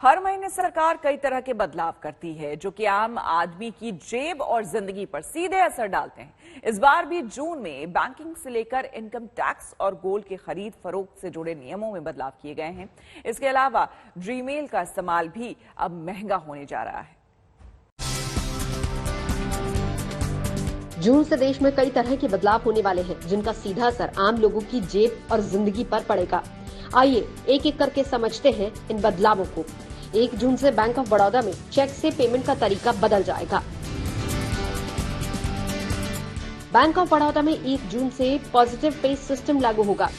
हर महीने सरकार कई तरह के बदलाव करती है जो कि आम आदमी की जेब और जिंदगी पर सीधे असर डालते हैं। इस बार भी जून में बैंकिंग से लेकर इनकम टैक्स और गोल्ड की खरीद फरोख्त से जुड़े नियमों में बदलाव किए गए हैं। इसके अलावा जीमेल का इस्तेमाल भी अब महंगा होने जा रहा है। जून से देश में कई तरह के बदलाव होने वाले हैं जिनका सीधा असर आम लोगों की जेब और जिंदगी पर पड़ेगा। आइए एक एक करके समझते हैं इन बदलावों को। 1 जून से बैंक ऑफ बड़ौदा में चेक से पेमेंट का तरीका बदल जाएगा। बैंक ऑफ बड़ौदा में 1 जून से पॉजिटिव पे सिस्टम लागू होगा।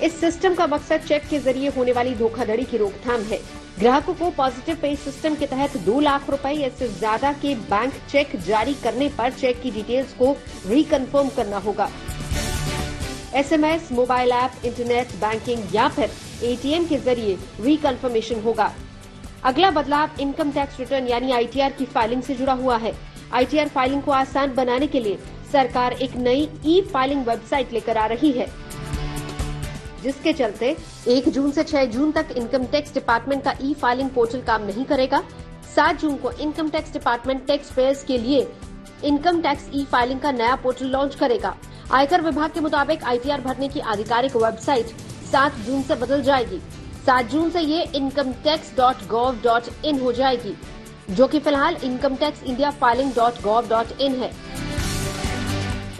इस सिस्टम का मकसद चेक के जरिए होने वाली धोखाधड़ी की रोकथाम है। ग्राहकों को पॉजिटिव पे सिस्टम के तहत 2 लाख रुपए या इससे ज्यादा के बैंक चेक जारी करने पर चेक की डिटेल्स को रिकन्फर्म करना होगा। SMS, mobile app, internet banking या फिर ATM के जरिए रिकन्फर्मेशन होगा। अगला बदलाव इनकम टैक्स रिटर्न यानी ITR की फाइलिंग से जुड़ा हुआ है। ITR फाइलिंग को आसान बनाने के लिए सरकार एक नई ई-फाइलिंग वेबसाइट लेकर आ रही है, जिसके चलते 1 जून से 6 जून तक इनकम टैक्स डिपार्टमेंट का ई-फाइलिंग पोर्टल काम नहीं करेगा। 7 जून को income tax department tax payers के लिए इनकम टैक्स ई-फाइलिंग का नया पोर्टल लॉन्च करेगा। आयकर विभाग के मुताबिक ITR भरने की आधिकारिक वेबसाइट 7 जून से बदल जाएगी। 7 जून से ये incometax.gov.in हो जाएगी, जो कि फिलहाल incometaxindiafiling.gov.in है।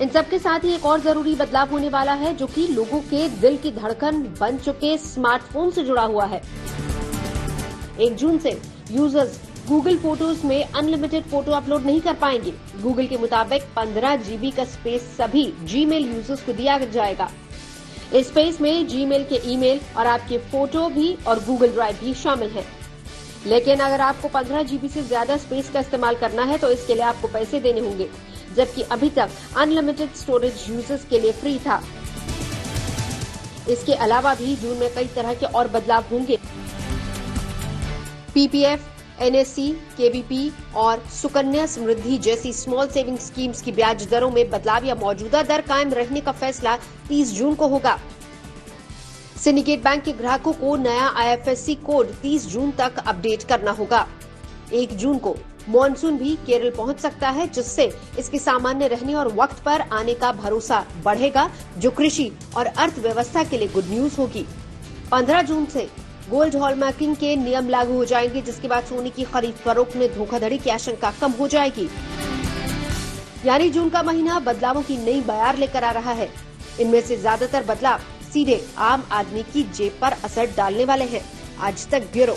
इन सबके साथ ही एक और जरूरी बदलाव होने वाला है जो कि लोगों के दिल की धड़कन बन चुके स्मार्टफोन से जुड़ा हुआ है। 1 जून से यूजर्स गूगल फोटोज में अनलिमिटेड फोटो अपलोड नहीं कर पाएंगे। गूगल के मुताबिक 15 GB का स्पेस सभी जीमेल यूजर्स को दिया जाएगा। इस स्पेस में जीमेल के ईमेल और आपके फोटो भी और गूगल ड्राइव भी शामिल है। लेकिन अगर आपको 15 GB से ज्यादा स्पेस का इस्तेमाल करना है तो इसके लिए आपको पैसे देने होंगे, जबकि अभी तक अनलिमिटेड स्टोरेज यूजर्स के लिए फ्री था। इसके अलावा भी जून में कई तरह के और बदलाव होंगे। PPF, NSC, KBP और सुकन्या समृद्धि जैसी स्मॉल सेविंग स्कीम्स की ब्याज दरों में बदलाव या मौजूदा दर कायम रहने का फैसला 30 जून को होगा। सिंडिकेट बैंक के ग्राहकों को नया IFSC कोड 30 जून तक अपडेट करना होगा। 1 जून को मॉनसून भी केरल पहुंच सकता है, जिससे इसके सामान्य रहने और वक्त पर आने का भरोसा बढ़ेगा, जो कृषि और अर्थव्यवस्था के लिए गुड न्यूज होगी। 15 जून से गोल्ड हॉलमार्किंग के नियम लागू हो जाएंगे, जिसके बाद सोने की खरीद फरोख्त में धोखाधड़ी की आशंका कम हो जाएगी। यानी जून का महीना बदलावों की नई बयार लेकर आ रहा है। इनमें से ज्यादातर बदलाव सीधे आम आदमी की जेब पर असर डालने वाले हैं। आज तक ब्यूरो।